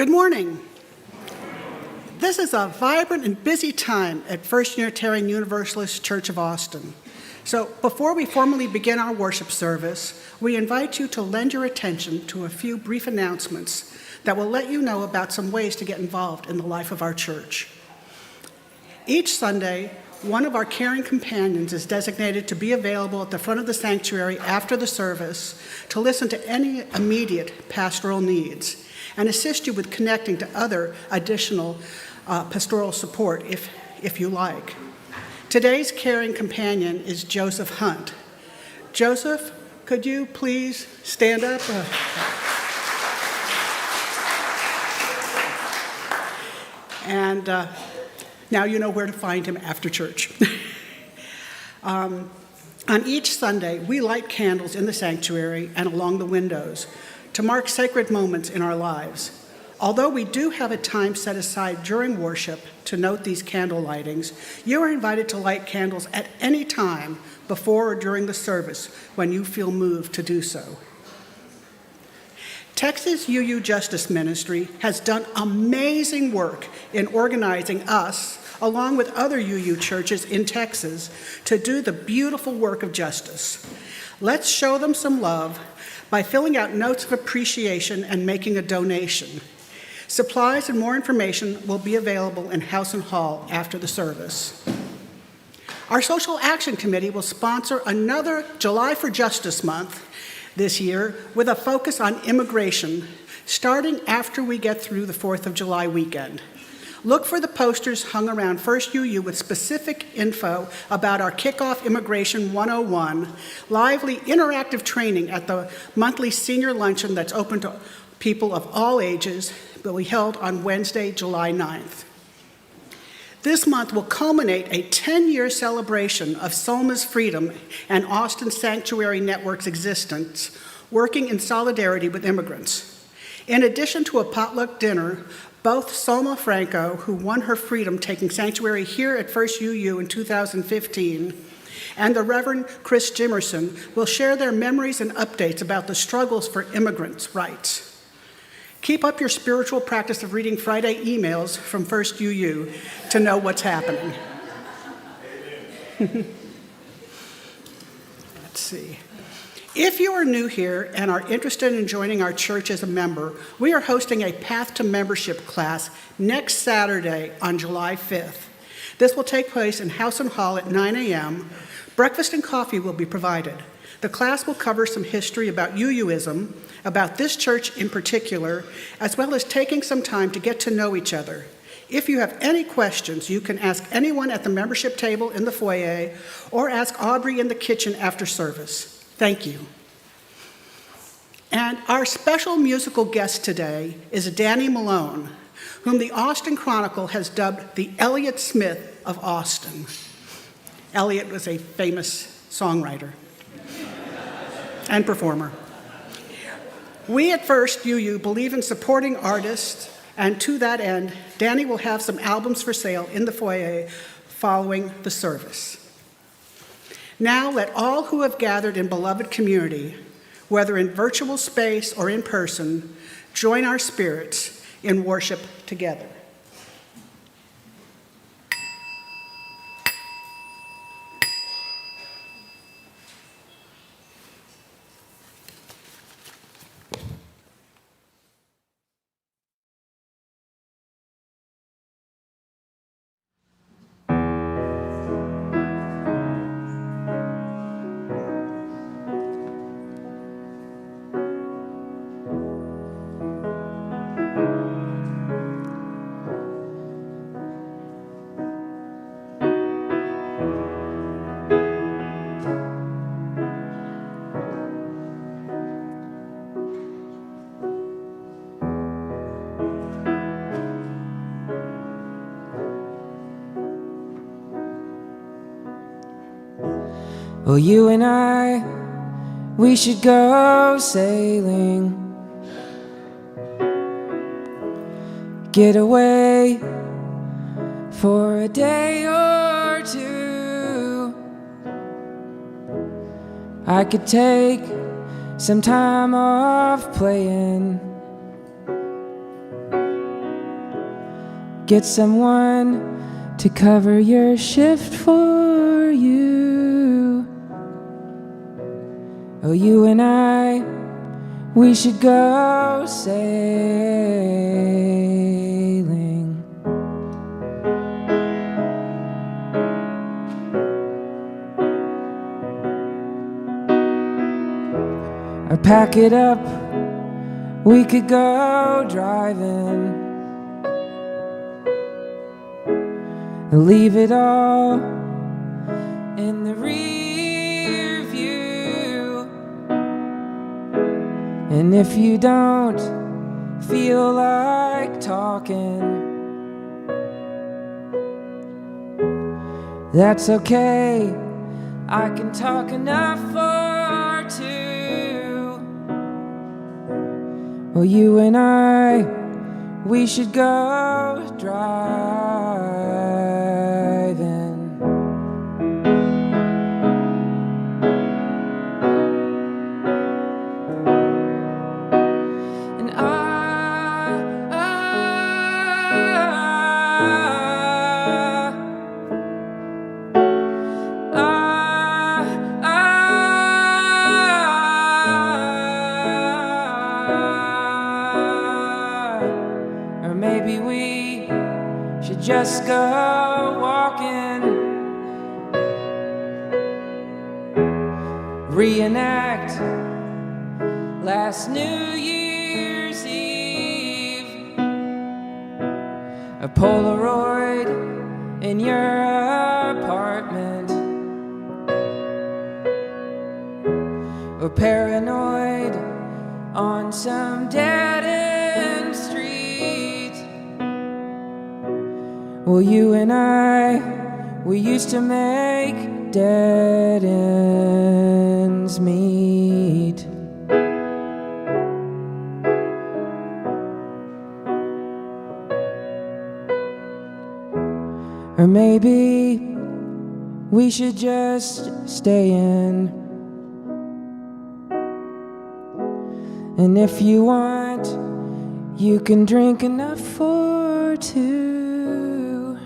Good morning. This is a vibrant and busy time at First Unitarian Universalist Church of Austin. So before we formally begin our worship service, we invite you to lend your attention to a few brief announcements that will let you know about some ways to get involved in the life of our church. Each Sunday, one of our caring companions is designated to be available at the front of the sanctuary after the service to listen to any immediate pastoral needs and assist you with connecting to other additional pastoral support if you like. Today's caring companion is Joseph Hunt. Joseph, could you please stand up? And now you know where to find him after church. On each Sunday, we light candles in the sanctuary and along the windows to mark sacred moments in our lives. Although we do have a time set aside during worship to note these candle lightings, you are invited to light candles at any time before or during the service when you feel moved to do so. Texas UU Justice Ministry has done amazing work in organizing us, along with other UU churches in Texas, to do the beautiful work of justice. Let's show them some love by filling out notes of appreciation and making a donation. Supplies and more information will be available in House and Hall after the service. Our Social Action Committee will sponsor another July for Justice Month this year with a focus on immigration, starting after we get through the 4th of July weekend. Look for the posters hung around First UU with specific info about our Kickoff Immigration 101, lively interactive training at the monthly senior luncheon that's open to people of all ages, will be held on Wednesday, July 9th. This month will culminate a 10-year celebration of SOMA's freedom and Austin Sanctuary Network's existence, working in solidarity with immigrants. In addition to a potluck dinner, both Soma Franco, who won her freedom taking sanctuary here at First UU in 2015, and the Reverend Chris Jimerson will share their memories and updates about the struggles for immigrants' rights. Keep up your spiritual practice of reading Friday emails from First UU to know what's happening. Let's see. If you are new here and are interested in joining our church as a member, we are hosting a Path to Membership class next Saturday on July 5th. This will take place in House and Hall at 9 a.m. Breakfast and coffee will be provided. The class will cover some history about UUism, about this church in particular, as well as taking some time to get to know each other. If you have any questions, you can ask anyone at the membership table in the foyer or ask Aubrey in the kitchen after service. Thank you. And our special musical guest today is Danny Malone, whom the Austin Chronicle has dubbed the Elliott Smith of Austin. Elliott was a famous songwriter and performer. We at First UU believe in supporting artists, and to that end, Danny will have some albums for sale in the foyer following the service. Now let all who have gathered in beloved community, whether in virtual space or in person, join our spirits in worship together. Well, you and I, we should go sailing, get away for a day or two. I could take some time off playing get someone to cover your shift for you. Oh, you and I, we should go sailing. Or pack it up, we could go driving. Leave it all in the rear view. And if you don't feel like talking, that's okay, I can talk enough for two. Well, you and I, we should go driving. And or maybe we should just go walking, reenact last New Year's Eve, a Polaroid in your apartment, or paranoid on some dead-end street. Well, you and I, we used to make dead ends meet. Or maybe we should just stay in. And if you want, you can drink enough for two.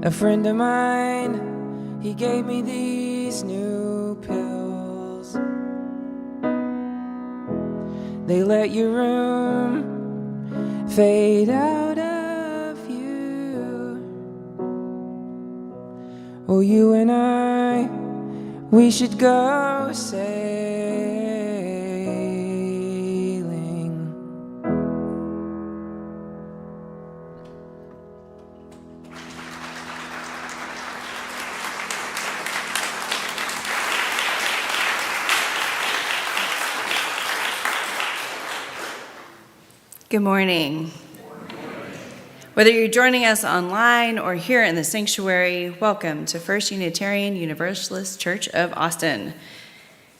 A friend of mine, he gave me these new pills. They let your room fade out of you. Oh, you and I, we should go sailing. Good morning. Whether you're joining us online or here in the sanctuary, welcome to First Unitarian Universalist Church of Austin.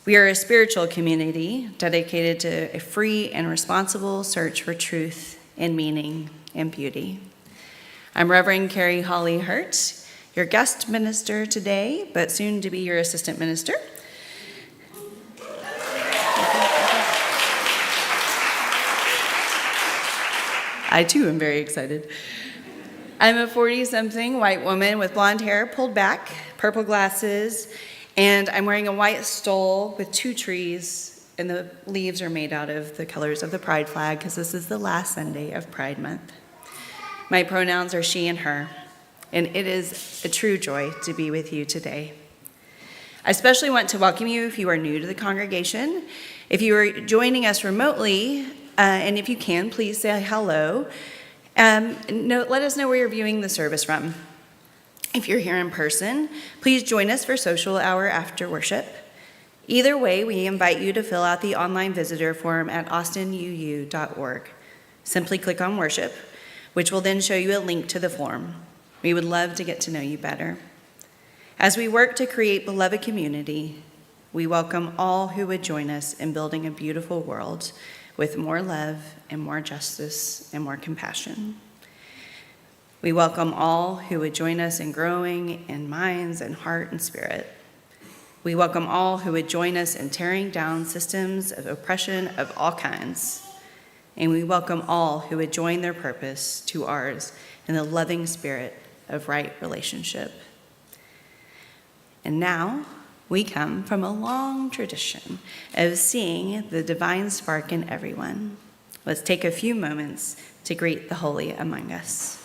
We are a spiritual community dedicated to a free and responsible search for truth and meaning and beauty. I'm Reverend Carrie Holley-Hurt, your guest minister today, but soon to be your assistant minister. I too am very excited. I'm a 40-something white woman with blonde hair pulled back, purple glasses, and I'm wearing a white stole with two trees, and the leaves are made out of the colors of the Pride flag because this is the last Sunday of Pride Month. My pronouns are she and her, and it is a true joy to be with you today. I especially want to welcome you if you are new to the congregation. If you are joining us remotely, and if you can, please say hello. Let us know where you're viewing the service from. If you're here in person, please join us for social hour after worship. Either way, we invite you to fill out the online visitor form at austinuu.org. Simply click on worship, which will then show you a link to the form. We would love to get to know you better. As we work to create beloved community, we welcome all who would join us in building a beautiful world with more love and more justice and more compassion. We welcome all who would join us in growing in minds and heart and spirit. We welcome all who would join us in tearing down systems of oppression of all kinds. and we welcome all who would join their purpose to ours in the loving spirit of right relationship. And now we come from a long tradition of seeing the divine spark in everyone. Let's take a few moments to greet the holy among us.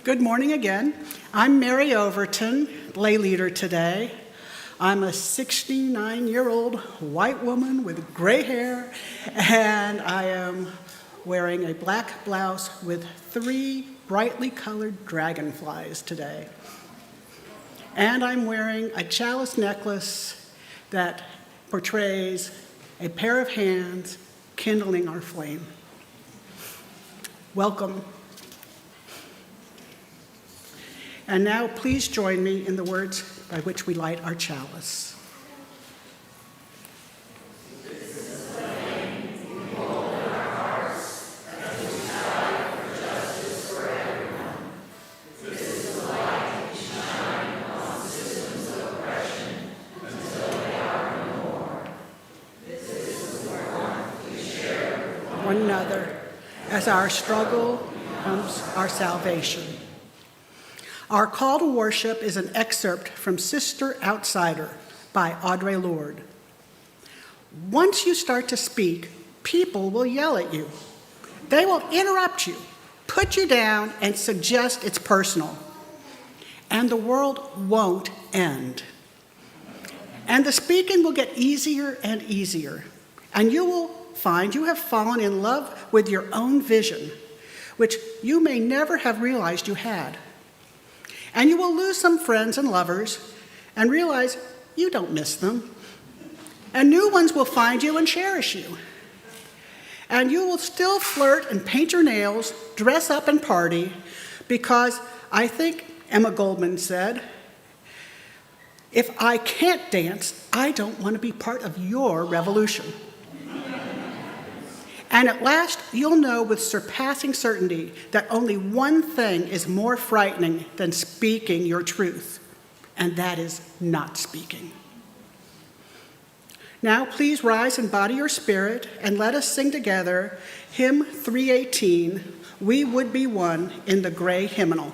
Good morning again. I'm Mary Overton, lay leader today. I'm a 69-year-old white woman with gray hair, and I am wearing a black blouse with 3 brightly colored dragonflies today. And I'm wearing a chalice necklace that portrays a pair of hands kindling our flame. Welcome. And now please join me in the words by which we light our chalice. One another, as our struggle becomes our salvation. Our call to worship is an excerpt from Sister Outsider by Audre Lorde. Once you start to speak, people will yell at you. They will interrupt you, put you down, and suggest it's personal. And the world won't end. And the speaking will get easier and easier. And you will find you have fallen in love with your own vision, which you may never have realized you had. And you will lose some friends and lovers and realize you don't miss them. And new ones will find you and cherish you. And you will still flirt and paint your nails, dress up and party, because I think Emma Goldman said, if I can't dance, I don't want to be part of your revolution. And at last, you'll know with surpassing certainty that only one thing is more frightening than speaking your truth, and that is not speaking. Now, please rise and body your spirit, and let us sing together hymn 318, We Would Be One, in the gray hymnal.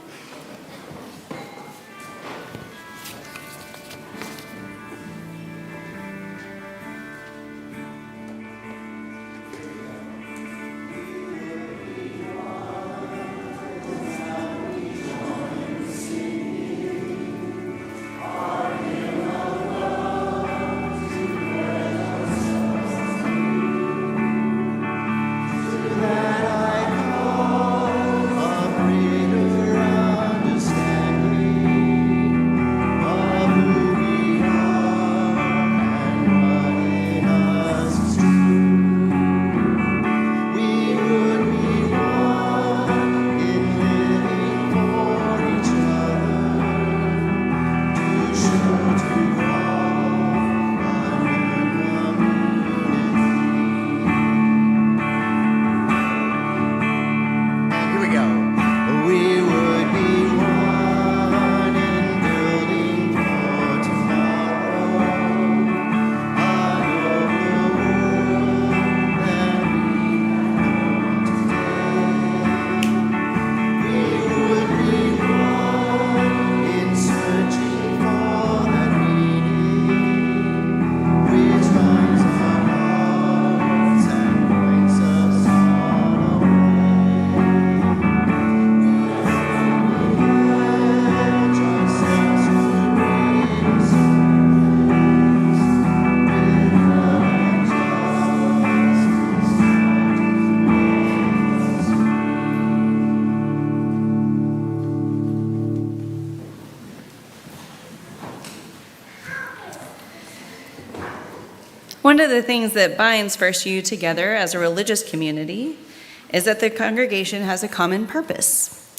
That I call a breeder of One of the things that binds First U together as a religious community is that the congregation has a common purpose.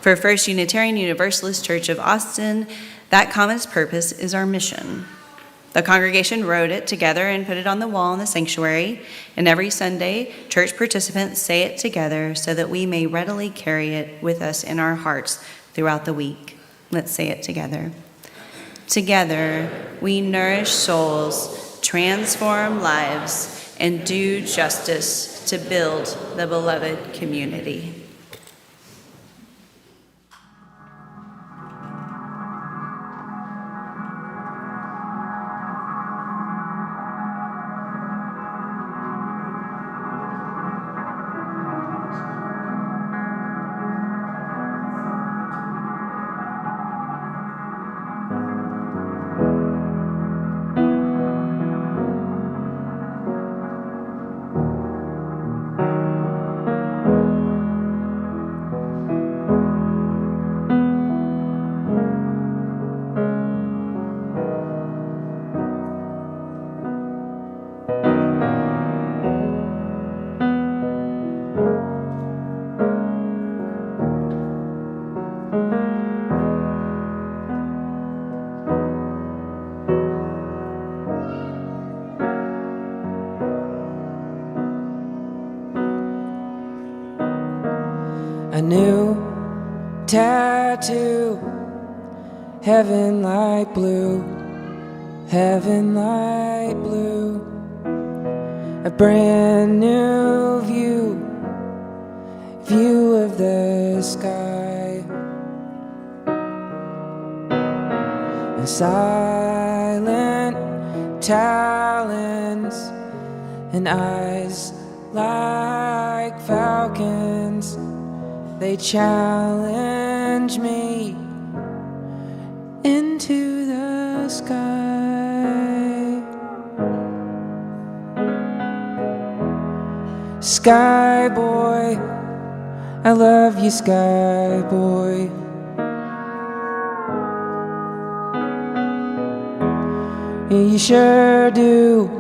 For First Unitarian Universalist Church of Austin, that common purpose is our mission. The congregation wrote it together and put it on the wall in the sanctuary, and every Sunday, church participants say it together so that we may readily carry it with us in our hearts throughout the week. Let's say it together. Together, we nourish souls, transform lives, and do justice to build the beloved community. A new tattoo, heaven light blue, heaven light blue. A brand new view, view of the sky. And silent talons and eyes like falcons. They challenge me into the sky. Skyboy, I love you, Skyboy. You sure do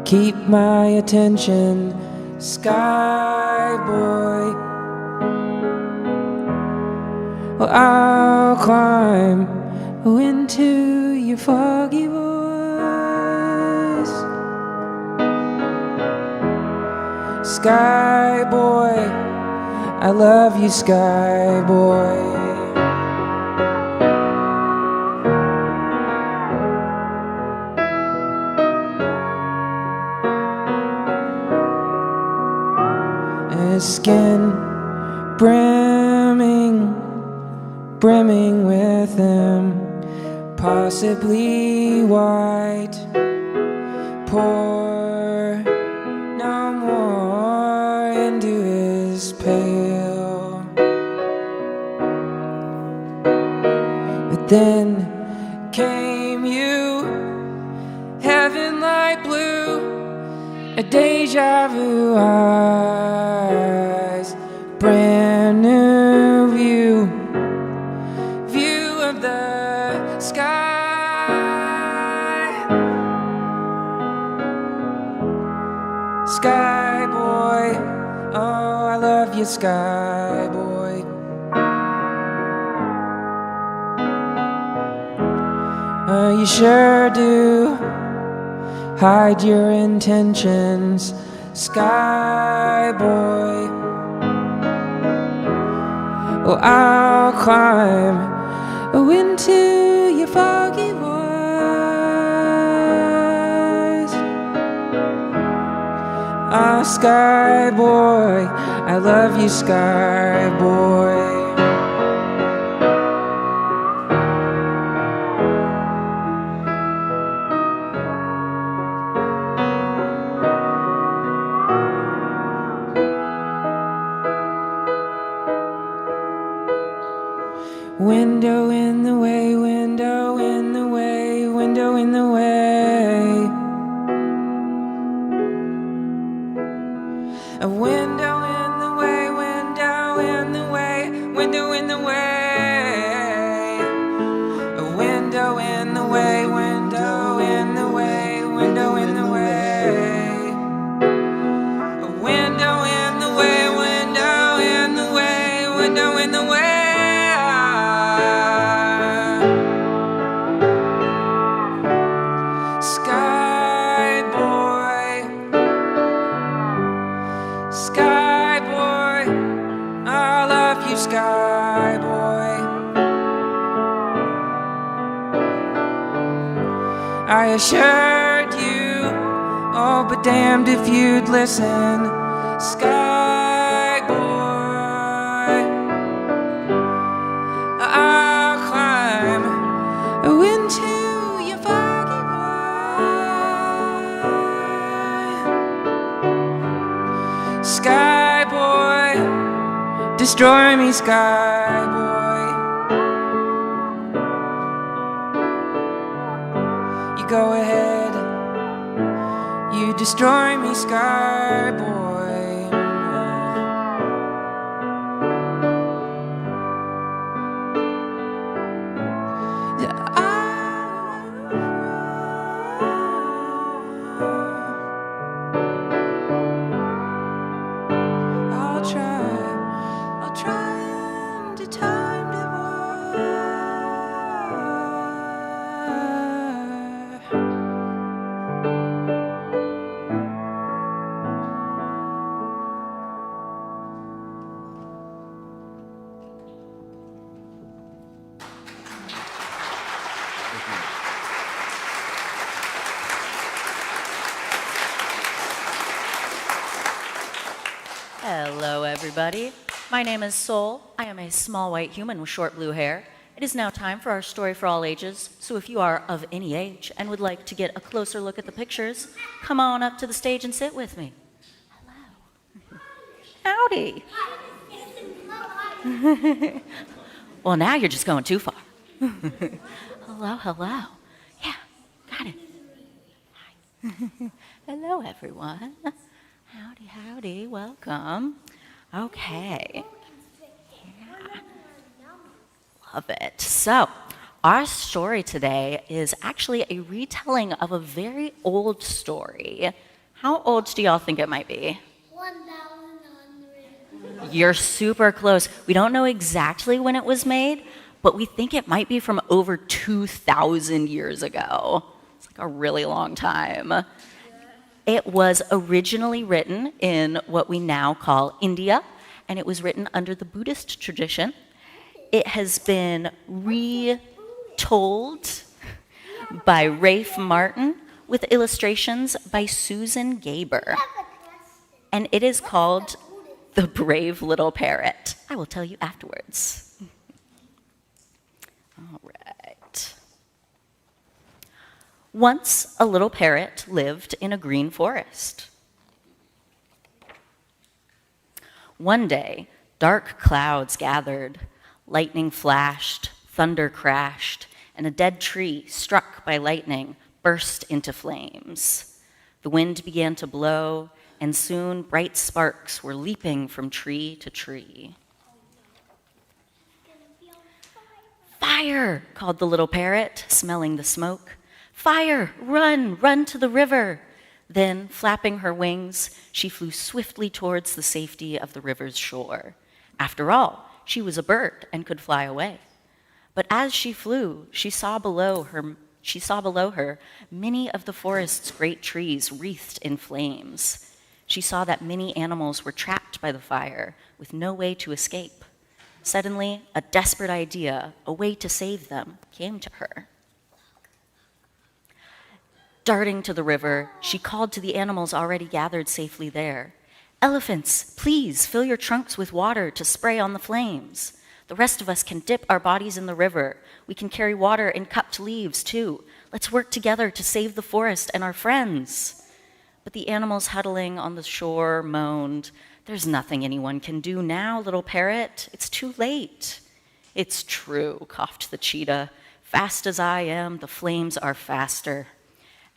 keep my attention, Skyboy. Well, I'll climb into your foggy voice. Skyboy, I love you, Skyboy. Skin brimming with him, possibly white. Pour no more into his pail. But then came you, heaven light blue, a deja vu eyes, brand new view of the sky. Skyboy, oh, I love you, Skyboy. You sure do hide your intentions, Skyboy. Well, I'll climb into your foggy voice. Ah, Skyboy, I love you, Skyboy. Window in the way, window in the way, window in the way. A window in the way, window in the way, window in the way. A window in the way, window in the way, window in the way. the way. Skyboy, Skyboy, I love you, Skyboy. I assured you, oh, but damned if you'd listen, Skyboy. I'll climb into your foggy void. Skyboy, destroy me, Skyboy. You go ahead, you destroy me, Skyboy. I'll try and time Hello, everybody. My name is Soul. I am a small white human with short blue hair. It is now time for our story for all ages. So if you are of any age and would like to get a closer look at the pictures, come on up to the stage and sit with me. Hello. Howdy. Well, now you're just going too far. Hello, hello. Yeah, got it. Hi. Hello, everyone. Howdy, howdy, welcome. Okay. Yeah. Love it. So, our story today is actually a retelling of a very old story. How old do y'all think it might be? 1,100. You're super close. We don't know exactly when it was made, but we think it might be from over 2,000 years ago. It's like a really long time. It was originally written in what we now call India, and it was written under the Buddhist tradition. It has been retold by Rafe Martin with illustrations by Susan Gaber. And it is called The Brave Little Parrot. I will tell you afterwards. All right. Once a little parrot lived in a green forest. One day, dark clouds gathered, lightning flashed, thunder crashed, and a dead tree struck by lightning burst into flames. The wind began to blow, and soon bright sparks were leaping from tree to tree. "Fire!" called the little parrot, smelling the smoke. "Fire! Run! Run to the river!" Then, flapping her wings, she flew swiftly towards the safety of the river's shore. After all, she was a bird and could fly away. But as she flew, she saw below her many of the forest's great trees wreathed in flames. She saw that many animals were trapped by the fire with no way to escape. Suddenly, a desperate idea, a way to save them, came to her. Darting to the river, she called to the animals already gathered safely there. "Elephants, please fill your trunks with water to spray on the flames. The rest of us can dip our bodies in the river. We can carry water in cupped leaves, too. Let's work together to save the forest and our friends." But the animals huddling on the shore moaned, "There's nothing anyone can do now, little parrot. It's too late." "It's true," coughed the cheetah. "Fast as I am, the flames are faster."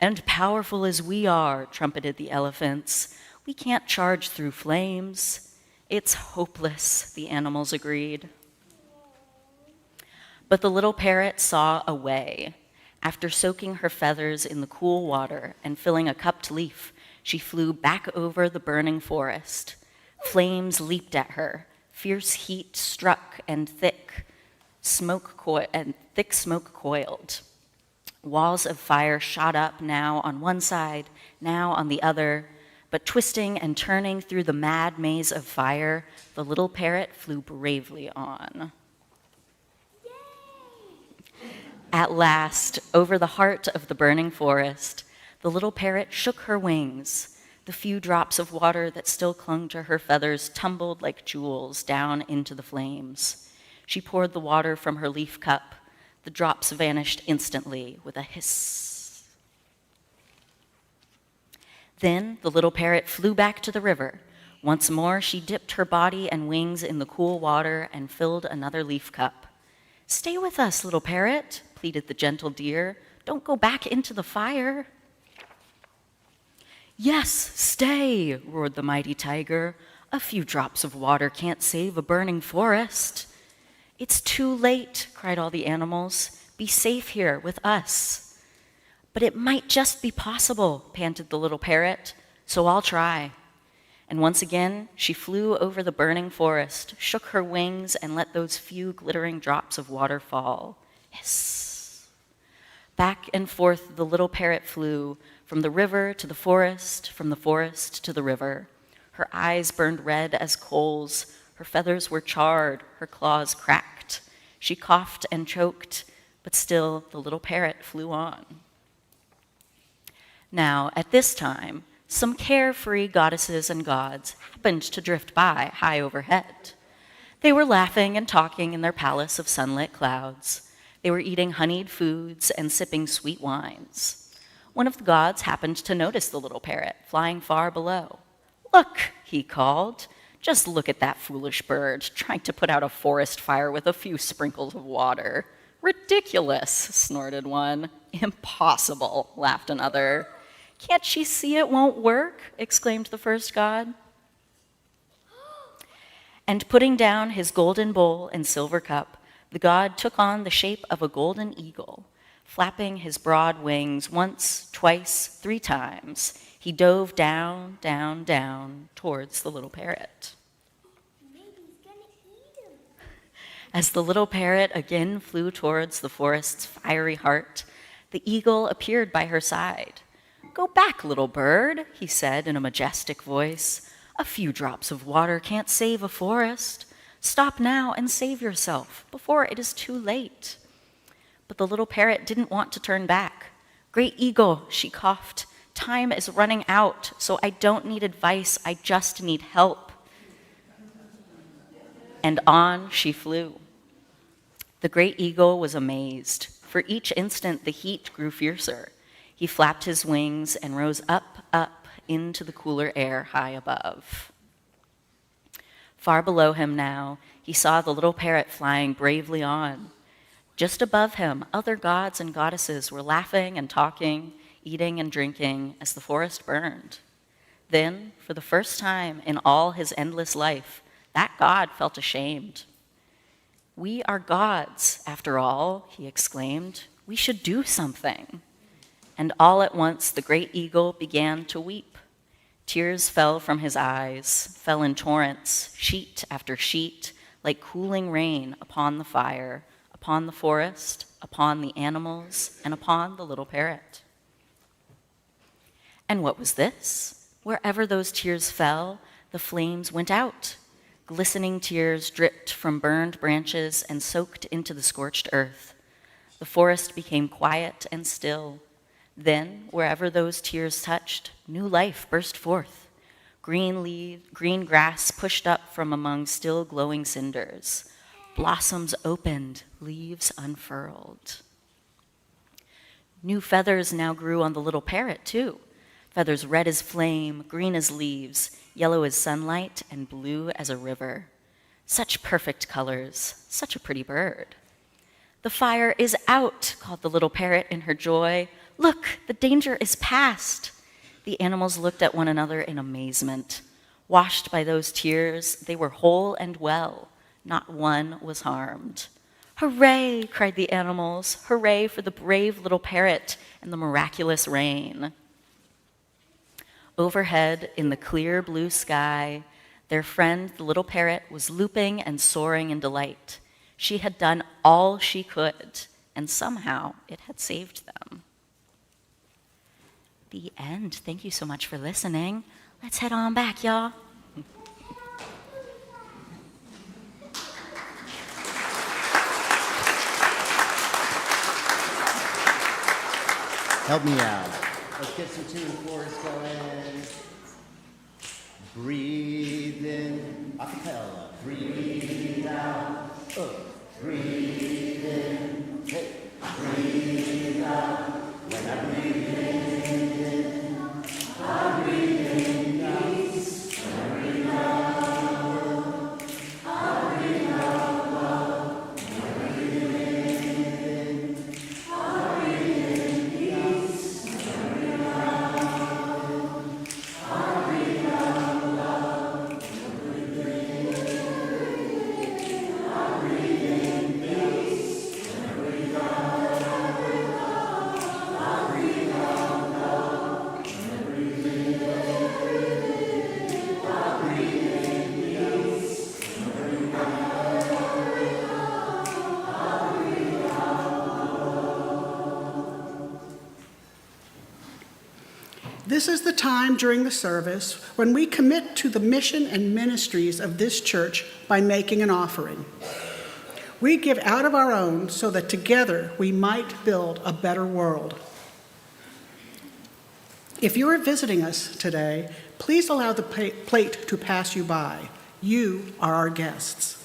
"And powerful as we are," trumpeted the elephants. "We can't charge through flames." "It's hopeless," the animals agreed. But the little parrot saw a way. After soaking her feathers in the cool water and filling a cupped leaf, she flew back over the burning forest. Flames leaped at her. Fierce heat struck and thick smoke coiled. Walls of fire shot up, now on one side, now on the other, but twisting and turning through the mad maze of fire, the little parrot flew bravely on. At last, over the heart of the burning forest, the little parrot shook her wings. The few drops of water that still clung to her feathers tumbled like jewels down into the flames. She poured the water from her leaf cup. The drops vanished instantly with a hiss. Then the little parrot flew back to the river. Once more, she dipped her body and wings in the cool water and filled another leaf cup. "Stay with us, little parrot," pleaded the gentle deer. "Don't go back into the fire." "Yes, stay," roared the mighty tiger. "A few drops of water can't save a burning forest." "It's too late," cried all the animals. "Be safe here with us." "But it might just be possible," panted the little parrot, "so I'll try." And once again, she flew over the burning forest, shook her wings, and let those few glittering drops of water fall. Hiss. Back and forth the little parrot flew, from the river to the forest, from the forest to the river. Her eyes burned red as coals. Her feathers were charred, her claws cracked. She coughed and choked, but still the little parrot flew on. Now, at this time, some carefree goddesses and gods happened to drift by high overhead. They were laughing and talking in their palace of sunlit clouds. They were eating honeyed foods and sipping sweet wines. One of the gods happened to notice the little parrot flying far below. "Look," he called. "Just look at that foolish bird, trying to put out a forest fire with a few sprinkles of water." "Ridiculous," snorted one. "Impossible," laughed another. "Can't she see it won't work?" exclaimed the first god. And putting down his golden bowl and silver cup, the god took on the shape of a golden eagle. Flapping his broad wings once, twice, 3 times, he dove down, down, down towards the little parrot. Maybe he's gonna eat him. As the little parrot again flew towards the forest's fiery heart, the eagle appeared by her side. "Go back, little bird," he said in a majestic voice. "A few drops of water can't save a forest. Stop now and save yourself before it is too late." But the little parrot didn't want to turn back. "Great eagle," she coughed, "time is running out, so I don't need advice, I just need help." And on she flew. The great eagle was amazed. For each instant, the heat grew fiercer. He flapped his wings and rose up, up into the cooler air high above. Far below him now, he saw the little parrot flying bravely on. Just above him, other gods and goddesses were laughing and talking, eating and drinking as the forest burned. Then, for the first time in all his endless life, that god felt ashamed. "We are gods, after all," he exclaimed. "We should do something." And all at once the great eagle began to weep. Tears fell from his eyes, fell in torrents, sheet after sheet, like cooling rain upon the fire, upon the forest, upon the animals, and upon the little parrot. And what was this? Wherever those tears fell, the flames went out. Glistening tears dripped from burned branches and soaked into the scorched earth. The forest became quiet and still. Then, wherever those tears touched, new life burst forth. Green grass pushed up from among still glowing cinders. Blossoms opened, leaves unfurled. New feathers now grew on the little parrot, too. Feathers red as flame, green as leaves, yellow as sunlight, and blue as a river. Such perfect colors, such a pretty bird. "The fire is out," called the little parrot in her joy. "Look, the danger is past." The animals looked at one another in amazement. Washed by those tears, they were whole and well. Not one was harmed. "Hooray!" cried the animals. "Hooray for the brave little parrot and the miraculous rain." Overhead, in the clear blue sky, Their friend, the little parrot, was looping and soaring in delight. She had done all she could, and somehow it had saved them. The end. Thank you so much for listening. Let's head on back, y'all. Help me out. Let's get some 2 and 4s going. Breathe in. Acapella. Breathe out. Breathe in. Hey. Breathe out. When I breathe in, I breathe in peace. When I breathe out, I breathe out love. When I breathe in, I breathe in peace. When I breathe out, I breathe out love. When I breathe in, I breathe in peace. When I breathe out. This is the time during the service when we commit to the mission and ministries of this church by making an offering. We give out of our own so that together we might build a better world. If you are visiting us today, please allow the plate to pass you by. You are our guests.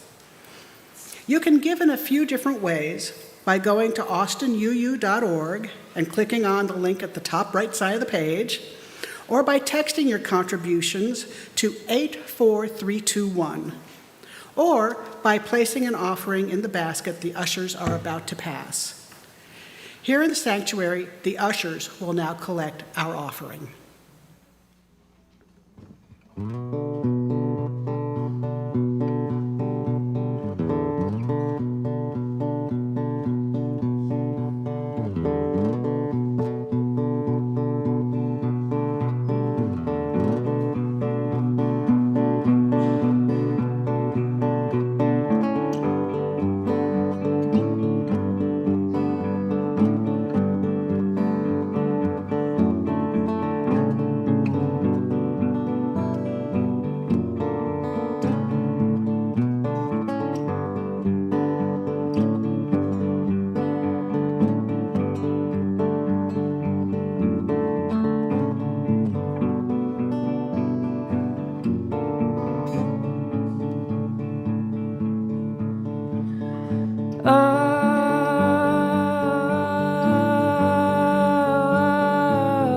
You can give in a few different ways by going to austinuu.org and clicking on the link at the top right side of the page, or by texting your contributions to 84321, or by placing an offering in the basket the ushers are about to pass. Here in the sanctuary, the ushers will now collect our offering.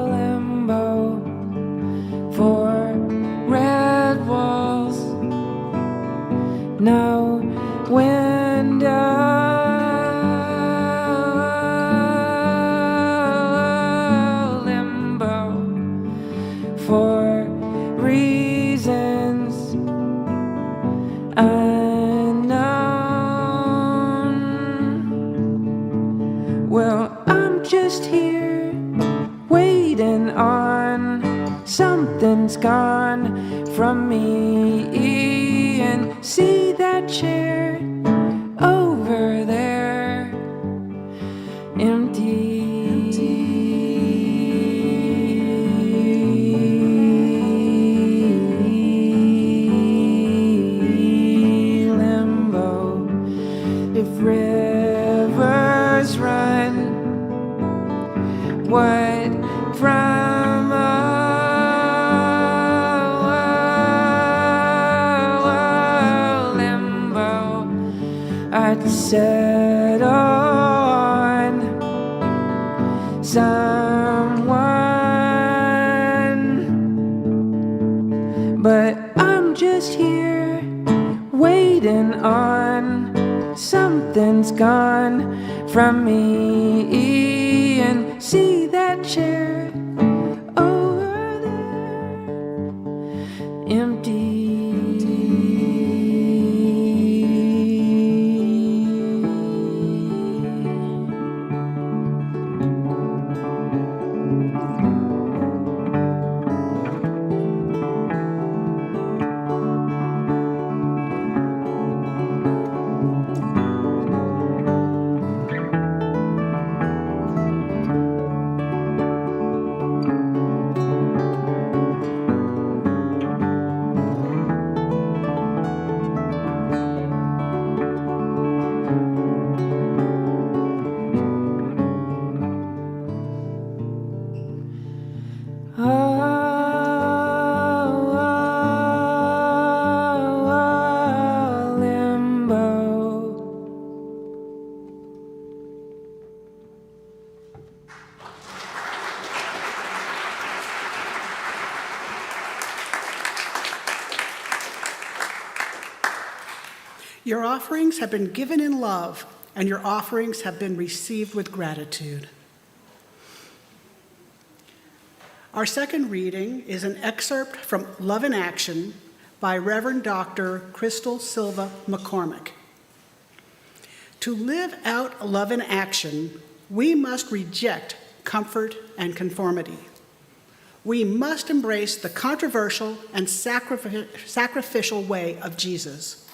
Limbo for red walls, no window. Limbo for reasons unknown. Well, I'm just here waiting on something's gone from me. And see that chair over there, empty. Limbo. If rivers run, what from limbo I'd settle on someone, but I'm just here waiting on something's gone from me. And see that chair over there, empty. Your offerings have been given in love, and your offerings have been received with gratitude. Our second reading is an excerpt from Love in Action by Reverend Dr. Crystal Silva McCormick. To live out love in action, we must reject comfort and conformity. We must embrace the controversial and sacrificial way of Jesus.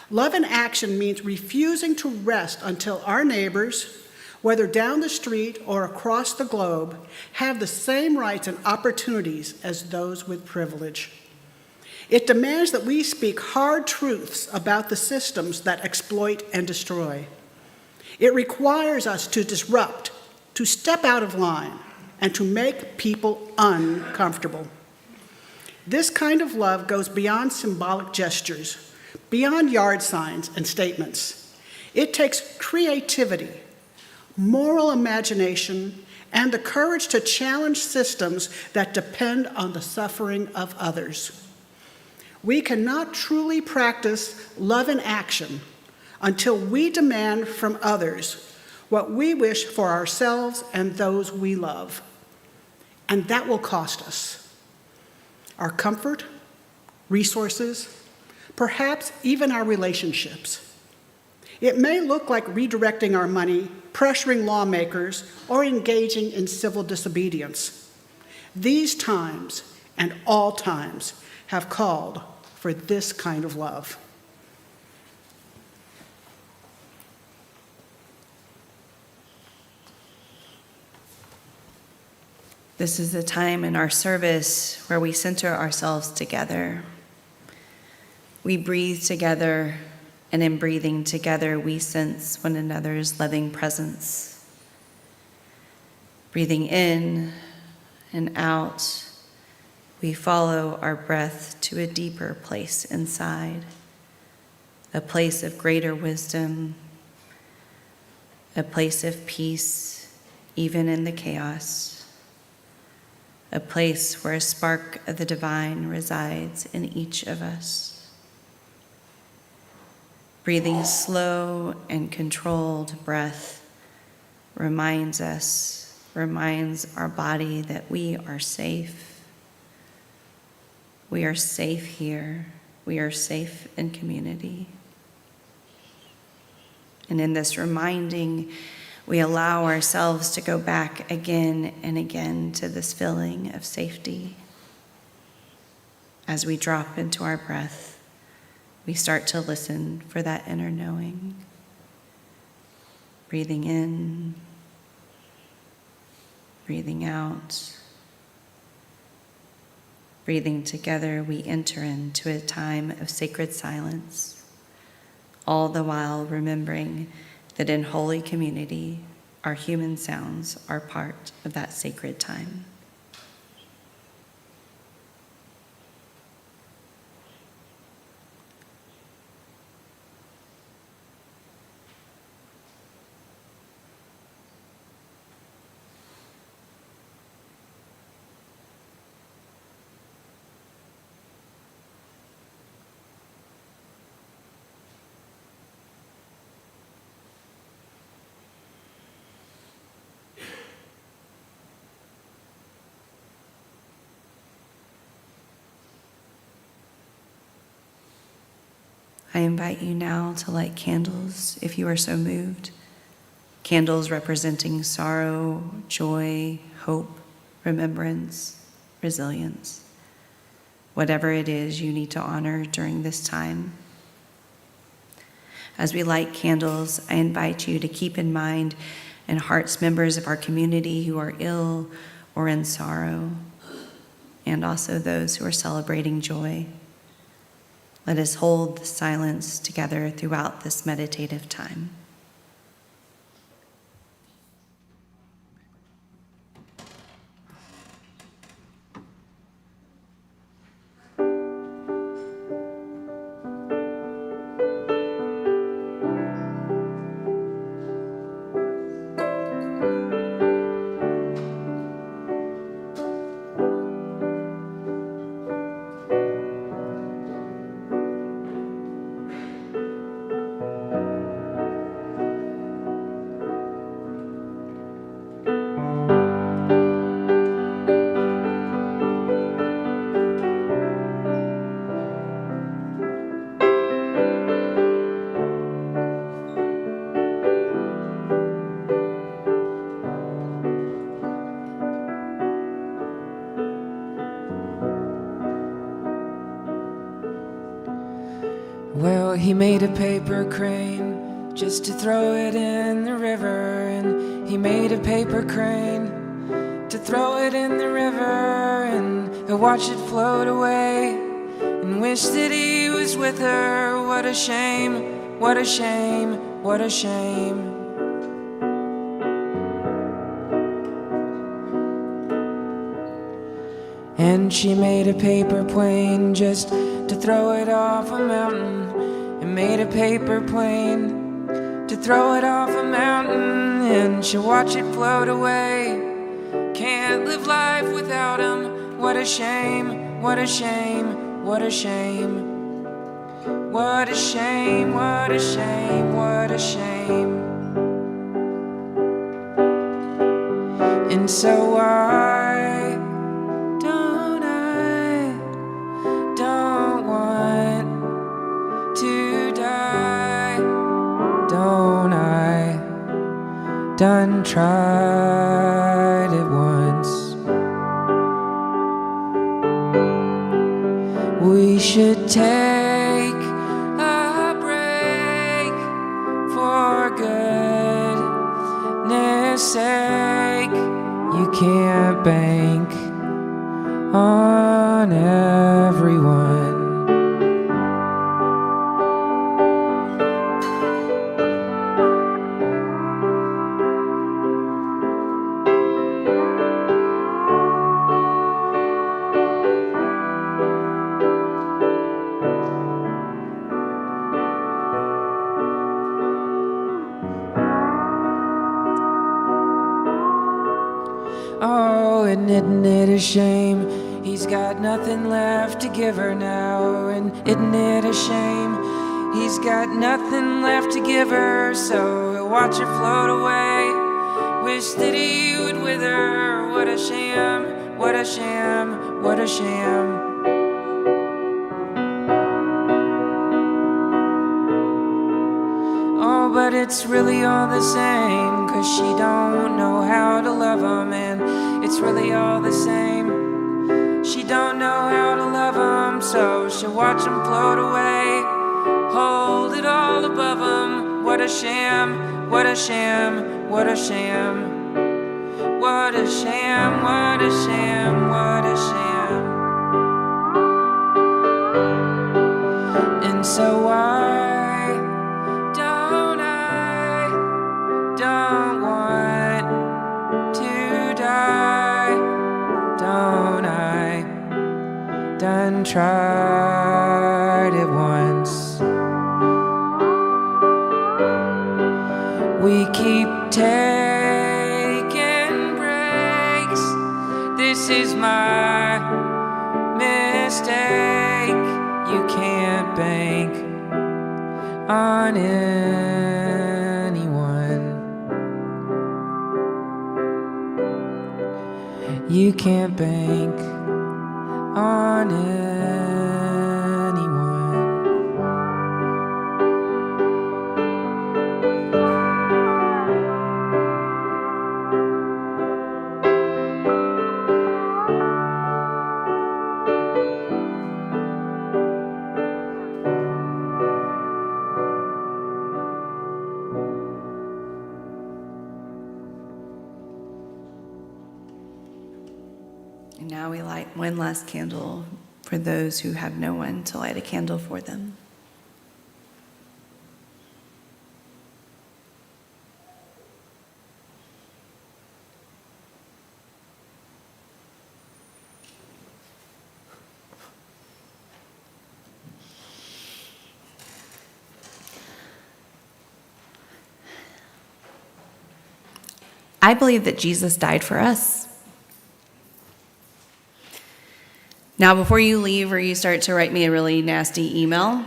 Love in action means refusing to rest until our neighbors, whether down the street or across the globe, have the same rights and opportunities as those with privilege. It demands that we speak hard truths about the systems that exploit and destroy. It requires us to disrupt, to step out of line, and to make people uncomfortable. This kind of love goes beyond symbolic gestures, beyond yard signs and statements. It takes creativity, moral imagination, and the courage to challenge systems that depend on the suffering of others. We cannot truly practice love in action until we demand from others what we wish for ourselves and those we love. And that will cost us our comfort, resources, perhaps even our relationships. It may look like redirecting our money, pressuring lawmakers, or engaging in civil disobedience. These times, and all times, have called for this kind of love. This is a time in our service where we center ourselves together. We breathe together, and in breathing together, we sense one another's loving presence. Breathing in and out, we follow our breath to a deeper place inside, a place of greater wisdom, a place of peace, even in the chaos, a place where a spark of the divine resides in each of us. Breathing slow and controlled breath reminds our body that we are safe. We are safe here. We are safe in community. And in this reminding, we allow ourselves to go back again and again to this feeling of safety. As we drop into our breath, we start to listen for that inner knowing. Breathing in, breathing out. Breathing together, we enter into a time of sacred silence, all the while remembering that in holy community, our human sounds are part of that sacred time. I invite you now to light candles if you are so moved. Candles representing sorrow, joy, hope, remembrance, resilience. Whatever it is you need to honor during this time. As we light candles, I invite you to keep in mind and hearts members of our community who are ill or in sorrow, and also those who are celebrating joy. Let us hold the silence together throughout this meditative time. He made a paper crane just to throw it in the river, and he made a paper crane to throw it in the river, and he'll watch it float away and wish that he was with her. What a shame, what a shame, what a shame. And she made a paper plane just to throw it off a mountain, and made a paper plane to throw it off a mountain, and she'll watch it float away. Can't live life without him. What a shame, what a shame, what a shame. What a shame, what a shame, what a shame. And so I don't want to die, don't I? Done tried it once. We should take a break for goodness sake. You can't bank on everyone. Oh, and isn't it a shame he's got nothing left to give her now? And isn't it a shame he's got nothing left to give her? So he'll watch her float away, wish that he would with her. What a sham, what a sham, what a sham. Oh, but it's really all the same, 'cause she don't know how to love him, and it's really all the same. She don't know how to love him, so she'll watch him float away, hold it all above him. What a sham, what a sham, what a sham. What a sham, what a sham, what a sham. And so I don't want to die, don't I? Done tried it once. We keep taking breaks. This is my mistake. You can't bank on anyone. You can't bank on anyone. And now we light one last candle for those who have no one to light a candle for them. I believe that Jesus died for us. Now, before you leave or you start to write me a really nasty email,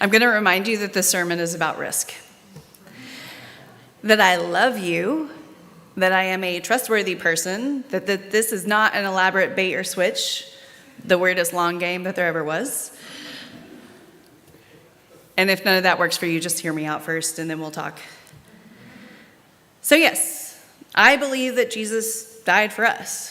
I'm going to remind you that this sermon is about risk. That I love you, that I am a trustworthy person, that this is not an elaborate bait or switch, the weirdest long game that there ever was. And if none of that works for you, just hear me out first and then we'll talk. So yes, I believe that Jesus died for us.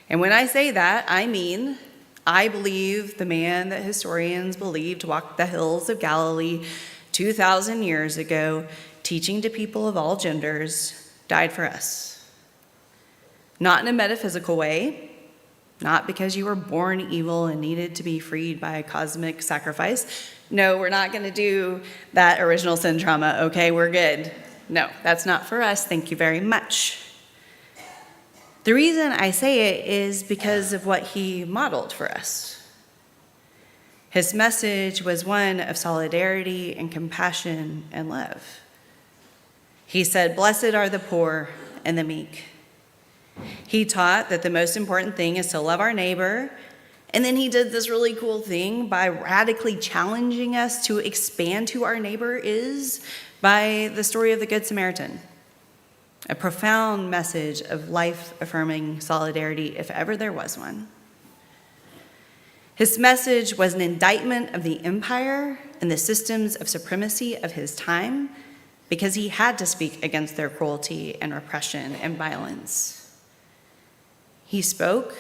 And when I say that, I mean I believe the man that historians believed walked the hills of Galilee 2,000 years ago, teaching to people of all genders, died for us. Not in a metaphysical way, not because you were born evil and needed to be freed by a cosmic sacrifice. No, we're not going to do that original sin trauma, okay? We're good. No, that's not for us. Thank you very much. The reason I say it is because of what he modeled for us. His message was one of solidarity and compassion and love. He said, "Blessed are the poor and the meek." He taught that the most important thing is to love our neighbor, and then he did this really cool thing by radically challenging us to expand who our neighbor is by the story of the Good Samaritan. A profound message of life-affirming solidarity, if ever there was one. His message was an indictment of the empire and the systems of supremacy of his time, because he had to speak against their cruelty and repression and violence. He spoke,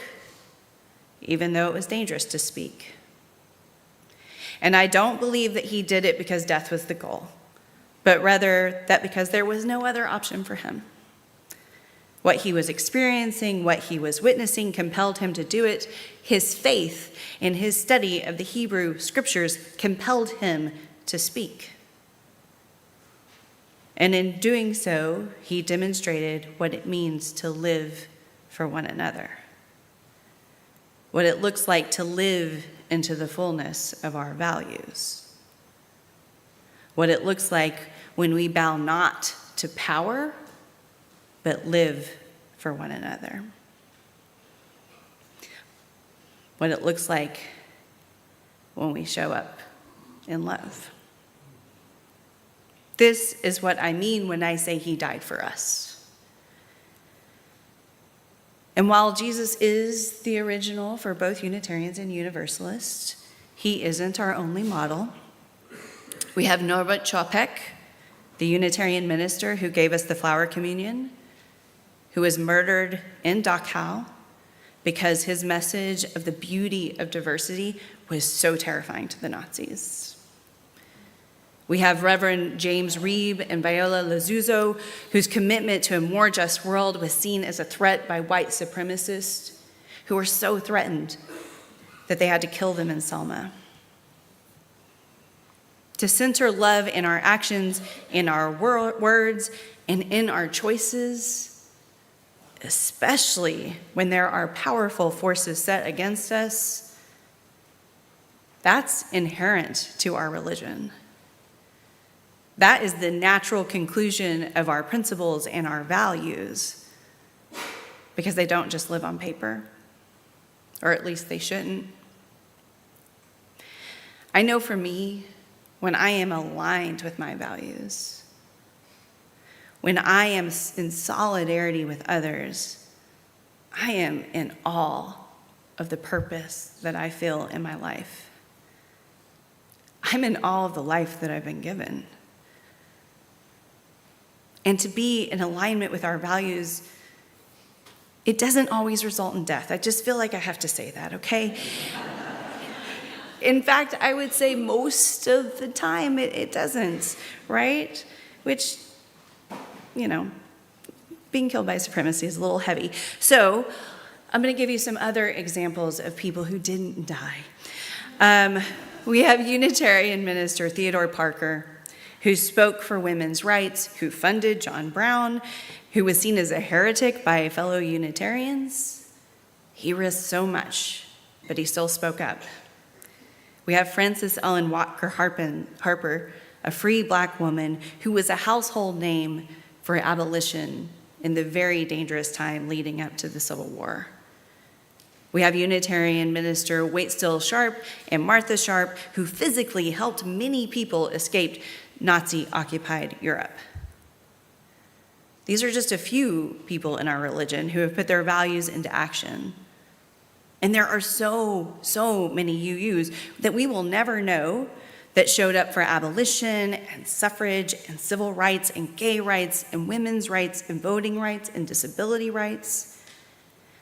even though it was dangerous to speak. And I don't believe that he did it because death was the goal, but rather that because there was no other option for him. What he was experiencing, what he was witnessing, compelled him to do it. His faith in his study of the Hebrew scriptures compelled him to speak. And in doing so, he demonstrated what it means to live for one another, what it looks like to live into the fullness of our values, what it looks like when we bow not to power, but live for one another. What it looks like when we show up in love. This is what I mean when I say he died for us. And while Jesus is the original for both Unitarians and Universalists, he isn't our only model. We have Norbert Chopek, the Unitarian minister who gave us the flower communion, who was murdered in Dachau because his message of the beauty of diversity was so terrifying to the Nazis. We have Reverend James Reeb and Viola Lazuzo, whose commitment to a more just world was seen as a threat by white supremacists who were so threatened that they had to kill them in Selma. To center love in our actions, in our words, and in our choices, especially when there are powerful forces set against us, that's inherent to our religion. That is the natural conclusion of our principles and our values, because they don't just live on paper, or at least they shouldn't. I know for me, when I am aligned with my values, when I am in solidarity with others, I am in awe of the purpose that I feel in my life. I'm in awe of the life that I've been given. And to be in alignment with our values, it doesn't always result in death. I just feel like I have to say that, okay? In fact, I would say most of the time it doesn't, right? Which, you know, being killed by supremacy is a little heavy. So I'm going to give you some other examples of people who didn't die. We have Unitarian minister Theodore Parker, who spoke for women's rights, who funded John Brown, who was seen as a heretic by fellow Unitarians. He risked so much, but he still spoke up. We have Frances Ellen Walker Harper, a free black woman who was a household name for abolition in the very dangerous time leading up to the Civil War. We have Unitarian minister Waitstill Sharp and Martha Sharp, who physically helped many people escape Nazi-occupied Europe. These are just a few people in our religion who have put their values into action. And there are so many UUs that we will never know that showed up for abolition and suffrage and civil rights and gay rights and women's rights and voting rights and disability rights.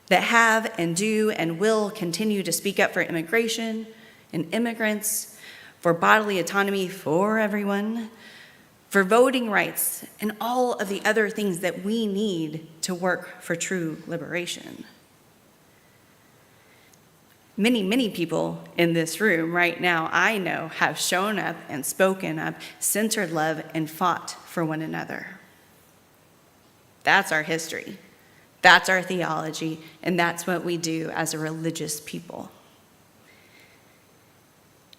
that have and do and will continue to speak up for immigration and immigrants, for bodily autonomy for everyone, for voting rights, and all of the other things that we need to work for true liberation. Many, many people in this room right now, I know, have shown up and spoken up, centered love, and fought for one another. That's our history. That's our theology, and that's what we do as a religious people.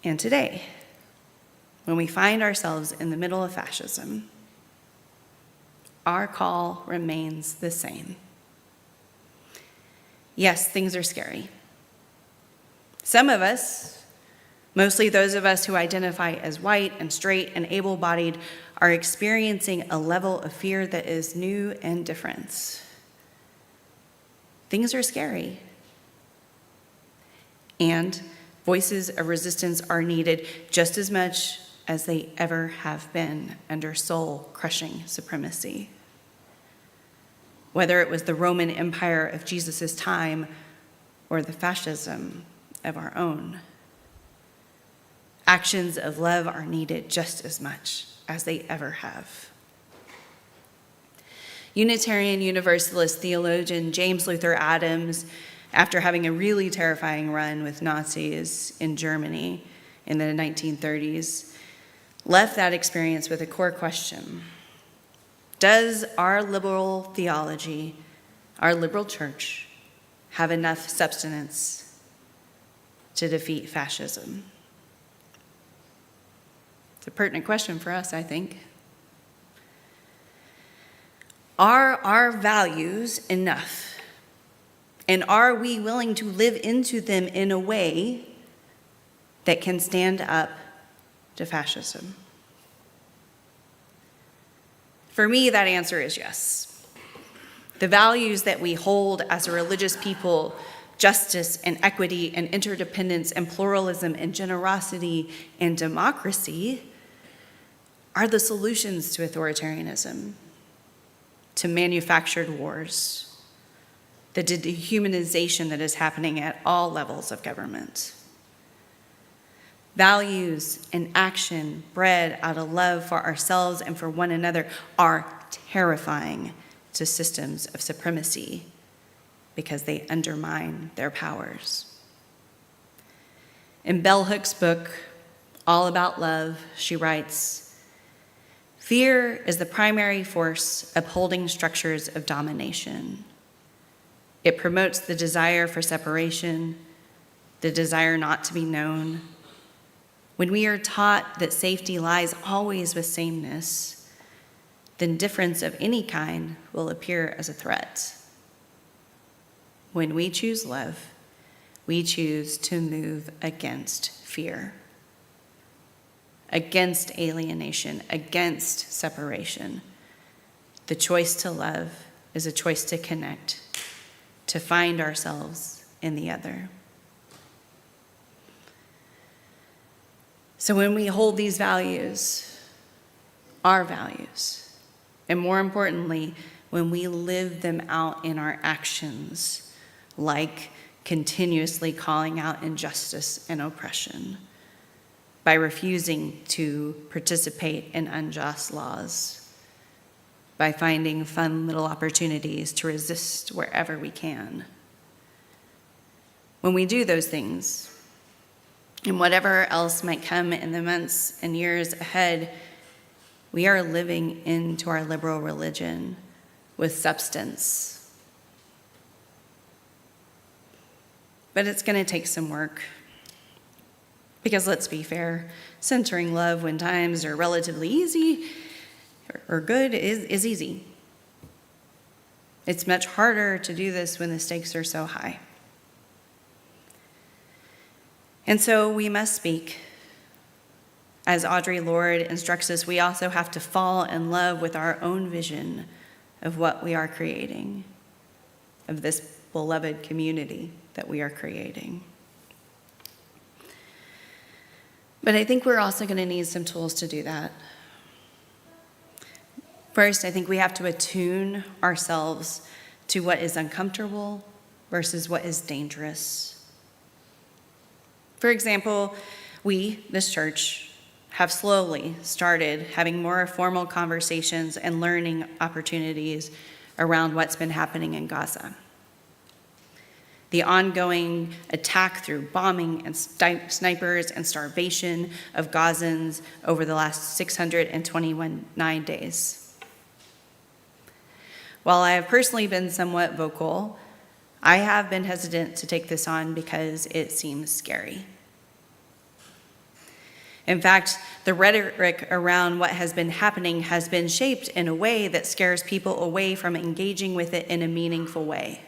And today, when we find ourselves in the middle of fascism, our call remains the same. Yes, things are scary. Some of us, mostly those of us who identify as white and straight and able-bodied, are experiencing a level of fear that is new and different. Things are scary. And voices of resistance are needed just as much as they ever have been under soul-crushing supremacy. Whether it was the Roman Empire of Jesus' time or the fascism of our own. Actions of love are needed just as much as they ever have. Unitarian Universalist theologian James Luther Adams, after having a really terrifying run with Nazis in Germany in the 1930s, left that experience with a core question. Does our liberal theology, our liberal church, have enough substance to defeat fascism? It's a pertinent question for us, I think. Are our values enough? And are we willing to live into them in a way that can stand up to fascism? For me, that answer is yes. The values that we hold as a religious people, justice and equity and interdependence and pluralism and generosity and democracy, are the solutions to authoritarianism, to manufactured wars, the dehumanization that is happening at all levels of government. Values and action bred out of love for ourselves and for one another are terrifying to systems of supremacy because they undermine their powers. In Bell Hook's book, All About Love, she writes, "Fear is the primary force upholding structures of domination. It promotes the desire for separation, the desire not to be known. When we are taught that safety lies always with sameness, then difference of any kind will appear as a threat. When we choose love, we choose to move against fear, against alienation, against separation. The choice to love is a choice to connect, to find ourselves in the other." So when we hold these values, our values, and more importantly, when we live them out in our actions, like continuously calling out injustice and oppression, by refusing to participate in unjust laws, by finding fun little opportunities to resist wherever we can. When we do those things, and whatever else might come in the months and years ahead, we are living into our liberal religion with substance. But it's going to take some work. Because let's be fair, centering love when times are relatively easy or good is easy. It's much harder to do this when the stakes are so high. And so we must speak. As Audre Lorde instructs us, we also have to fall in love with our own vision of what we are creating, of this beloved community that we are creating. But I think we're also going to need some tools to do that. First, I think we have to attune ourselves to what is uncomfortable versus what is dangerous. For example, we, this church, have slowly started having more formal conversations and learning opportunities around what's been happening in Gaza. The ongoing attack through bombing and snipers and starvation of Gazans over the last 629 days. While I have personally been somewhat vocal, I have been hesitant to take this on because it seems scary. In fact, the rhetoric around what has been happening has been shaped in a way that scares people away from engaging with it in a meaningful way,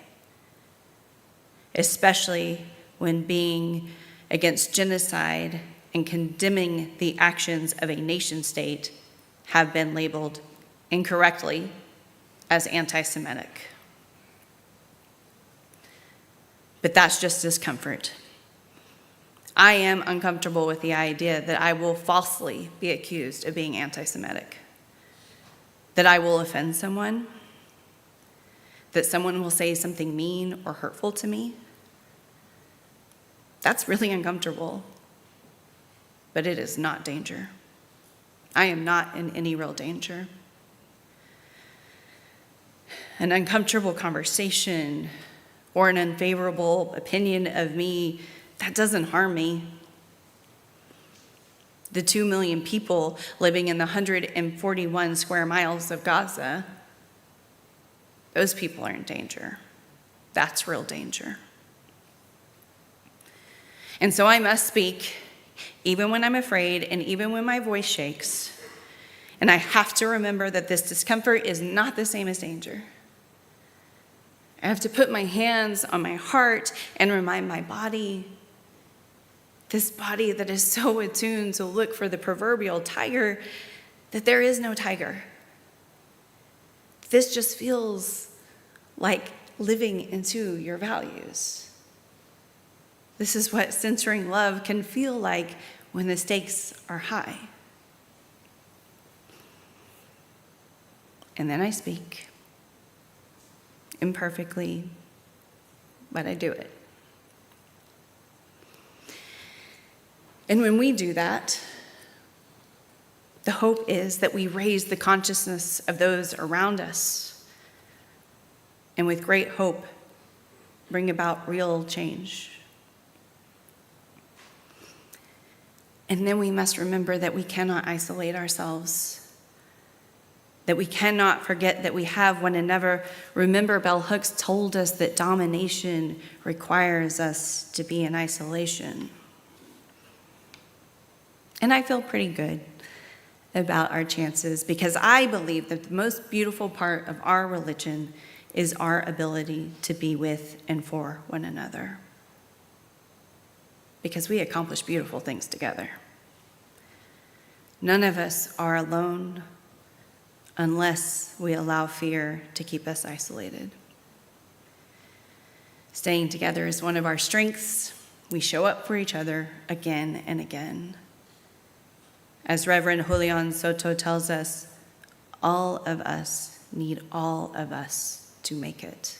especially when being against genocide and condemning the actions of a nation state have been labeled incorrectly as anti-Semitic. But that's just discomfort. I am uncomfortable with the idea that I will falsely be accused of being anti-Semitic, that I will offend someone, that someone will say something mean or hurtful to me. That's really uncomfortable, but it is not danger. I am not in any real danger. An uncomfortable conversation or an unfavorable opinion of me, that doesn't harm me. The 2 million people living in the 141 square miles of Gaza, those people are in danger. That's real danger. And so I must speak, even when I'm afraid and even when my voice shakes. And I have to remember that this discomfort is not the same as danger. I have to put my hands on my heart and remind my body, this body that is so attuned to look for the proverbial tiger, that there is no tiger. This just feels like living into your values. This is what centering love can feel like when the stakes are high. And then I speak. Imperfectly, but I do it. And when we do that, the hope is that we raise the consciousness of those around us, and with great hope, bring about real change. And then we must remember that we cannot isolate ourselves, that we cannot forget that we have one another. Remember, Bell Hooks told us that domination requires us to be in isolation. And I feel pretty good about our chances because I believe that the most beautiful part of our religion is our ability to be with and for one another. Because we accomplish beautiful things together. None of us are alone unless we allow fear to keep us isolated. Staying together is one of our strengths. We show up for each other again and again. As Reverend Julian Soto tells us, all of us need all of us to make it.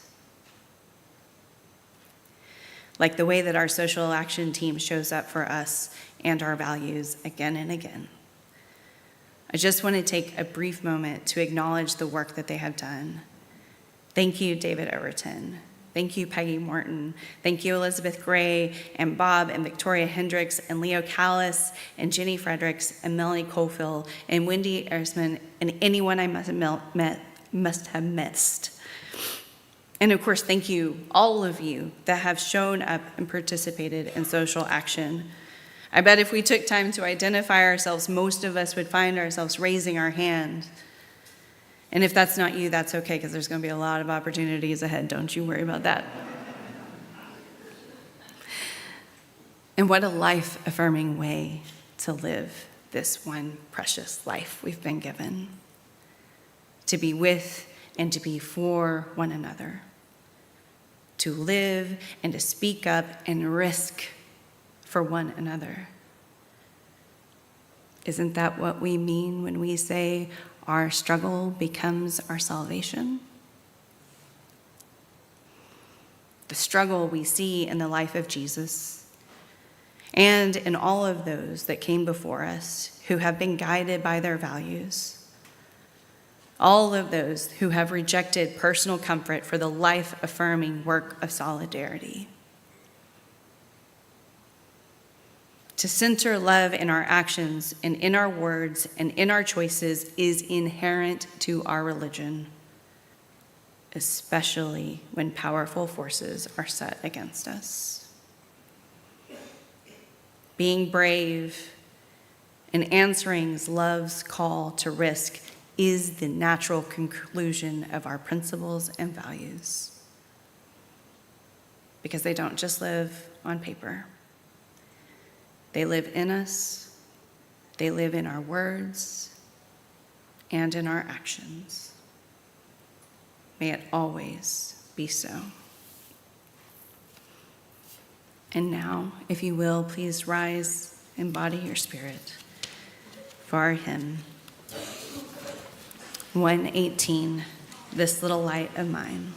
Like the way that our social action team shows up for us and our values again and again. I just want to take a brief moment to acknowledge the work that they have done. Thank you, David Overton. Thank you, Peggy Morton. Thank you, Elizabeth Gray, and Bob, and Victoria Hendricks, and Leo Callis, and Jenny Fredericks, and Melanie Colville, and Wendy Ersman, and anyone I must have missed. And of course, thank you, all of you that have shown up and participated in social action. I bet if we took time to identify ourselves, most of us would find ourselves raising our hand. And if that's not you, that's okay, because there's going to be a lot of opportunities ahead. Don't you worry about that. And what a life-affirming way to live this one precious life we've been given. To be with and to be for one another. To live and to speak up and risk for one another. Isn't that what we mean when we say our struggle becomes our salvation? the struggle we see in the life of Jesus, and in all of those that came before us who have been guided by their values. All of those who have rejected personal comfort for the life-affirming work of solidarity. To center love in our actions and in our words and in our choices is inherent to our religion, especially when powerful forces are set against us. Being brave and answering love's call to risk is the natural conclusion of our principles and values, because they don't just live on paper. They live in us, they live in our words, and in our actions. May it always be so. And now, if you will, please rise, embody your spirit for our hymn, 118, This Little Light of Mine.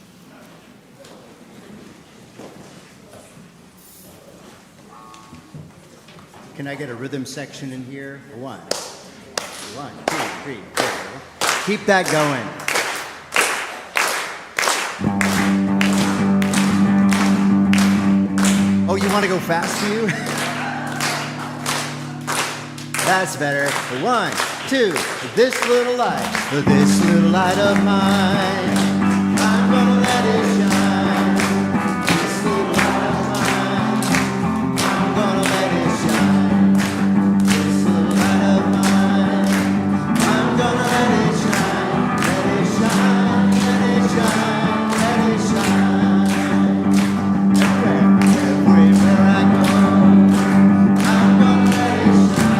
Can I get a rhythm section in here? 1, 2, 3, 4. Keep that going. Oh, you want to go fast, do you? That's better. 1, 2, this little light of mine, I'm gonna let it shine. This little light of mine, I'm gonna let it shine. This little light of mine, I'm gonna let it shine. Let it shine, let it shine, let it shine. Everywhere I go, I'm gonna let it shine.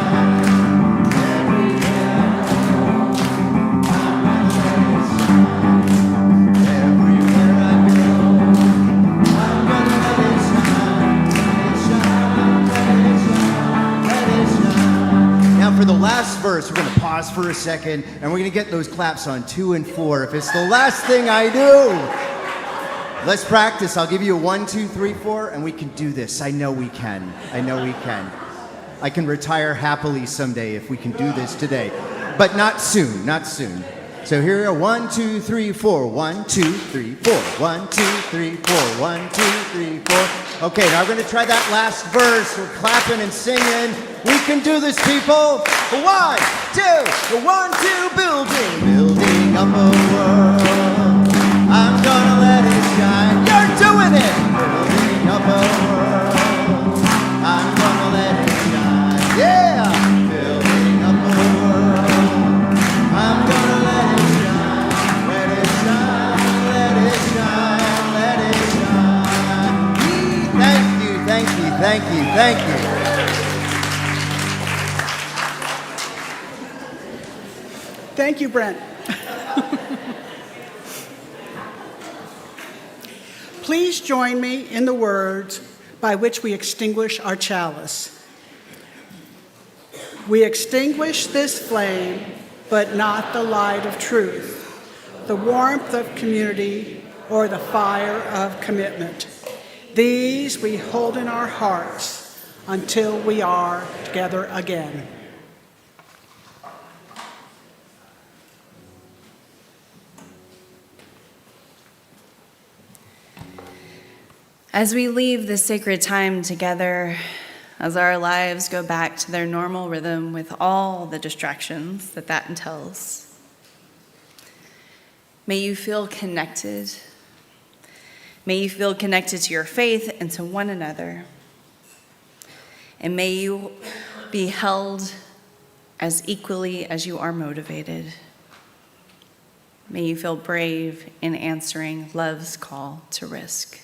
For the last verse, we're going to pause for a second, and we're going to get those claps on 2 and 4. If it's the last thing I do, let's practice. I'll give you a 1, 2, 3, 4, and we can do this. I know we can. I know we can. I can retire happily someday if we can do this today, but not soon, not soon. So here we are, 1, 2, 3, 4, 1, 2, 3, 4, 1, 2, 3, 4, 1, 2, 3, 4. Okay, now we're going to try that last verse. We're clapping and singing. We can do this, people. 1, 2, 1, 2, building up a world. I'm gonna let it shine. You're doing it. Building up a world. I'm gonna let it shine. Yeah. Building up a world. I'm gonna let it shine. Let it shine. Let it shine. Let it shine. Thank you. Thank you. Thank you. Thank you. Thank you, Brent. Please join me in the words by which we extinguish our chalice. We extinguish this flame, but not the light of truth, the warmth of community, or the fire of commitment. These we hold in our hearts until we are together again. As we leave this sacred time together, as our lives go back to their normal rhythm with all the distractions that entails, may you feel connected. May you feel connected to your faith and to one another. And may you be held as equally as you are motivated. May you feel brave in answering love's call to risk.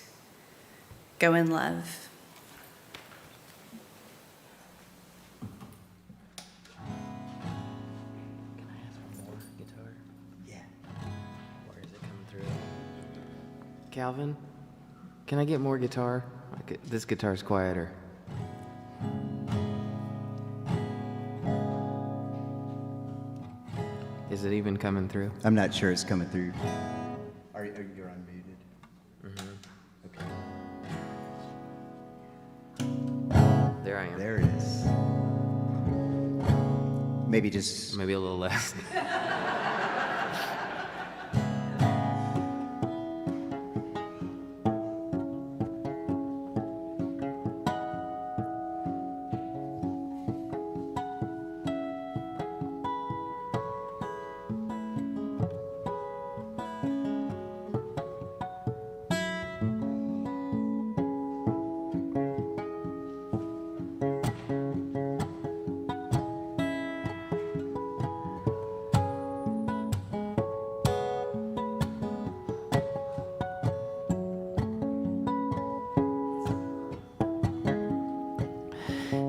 Go in love. Can I ask for more guitar? Yeah. Where is it coming through? Calvin, can I get more guitar? This guitar's quieter. Is it even coming through? I'm not sure it's coming through. Are you unmuted? Mm-hmm. Okay. there I am. There it is. Maybe just... Maybe a little less.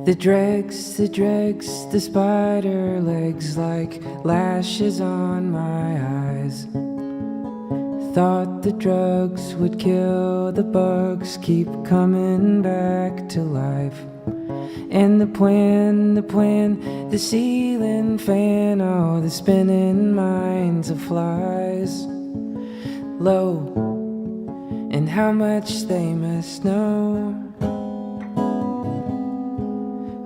The dregs, the spider legs like lashes on my eyes. Thought the drugs would kill the bugs, keep coming back to life. And the plan, the ceiling fan, oh, the spinning minds of flies. Low, and how much they must know.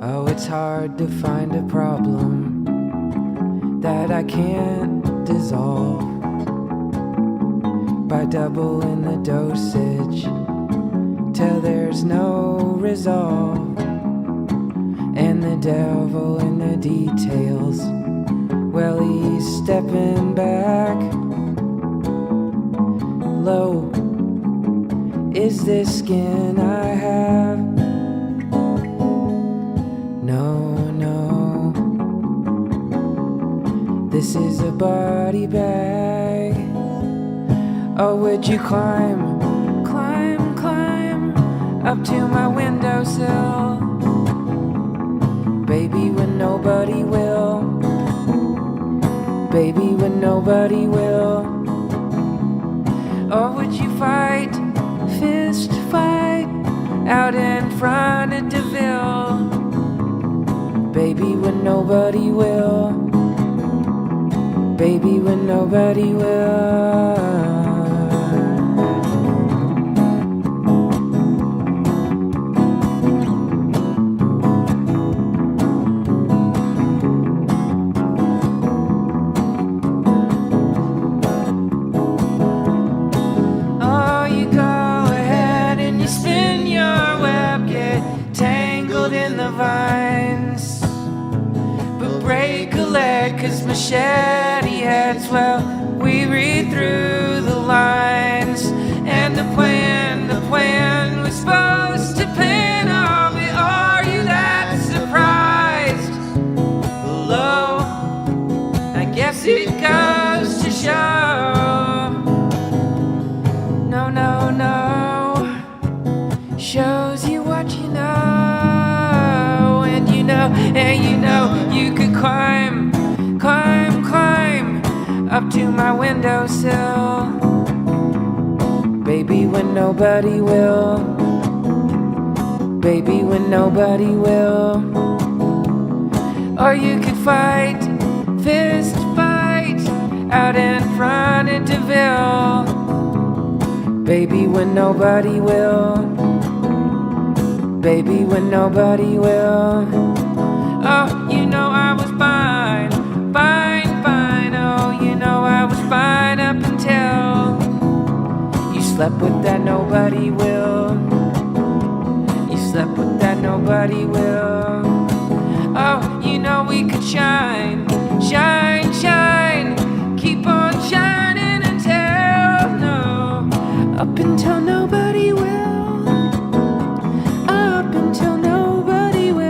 Oh, it's hard to find a problem that I can't dissolve by doubling the dosage till there's no resolve. And the devil in the details, well, he's stepping back. Low, is this skin I have? No, this is a body bag. Oh, would you climb up to my windowsill? Baby, when nobody will. Baby, when nobody will. Or would you fight, fist fight, out in front of DeVille? Baby, when nobody will. Baby, when nobody will. Oh, you go ahead and you spin your web, get tangled in the vines. But break a leg, 'cause machete heads, well, we read through the lines. And the plan was supposed to pan off it. Are you that surprised? Low, I guess it goes to show. No, shows you what you know. And you know you could climb up to my windowsill. Baby, when nobody will. Baby, when nobody will. Or you could fight, fist fight, out in front of DeVille. Baby, when nobody will. Baby, when nobody will. Oh, you know I was fine. Oh, you know I was fine up until you slept with that nobody will. You slept with that nobody will. Oh, you know we could shine. Keep on shining until up until nobody will. Up until nobody will.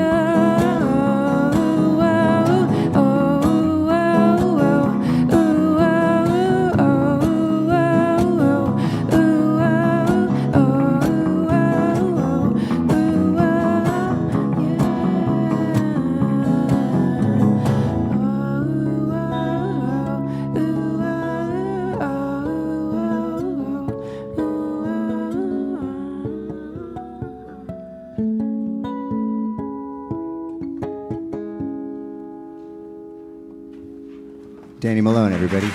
Danny Malone, everybody.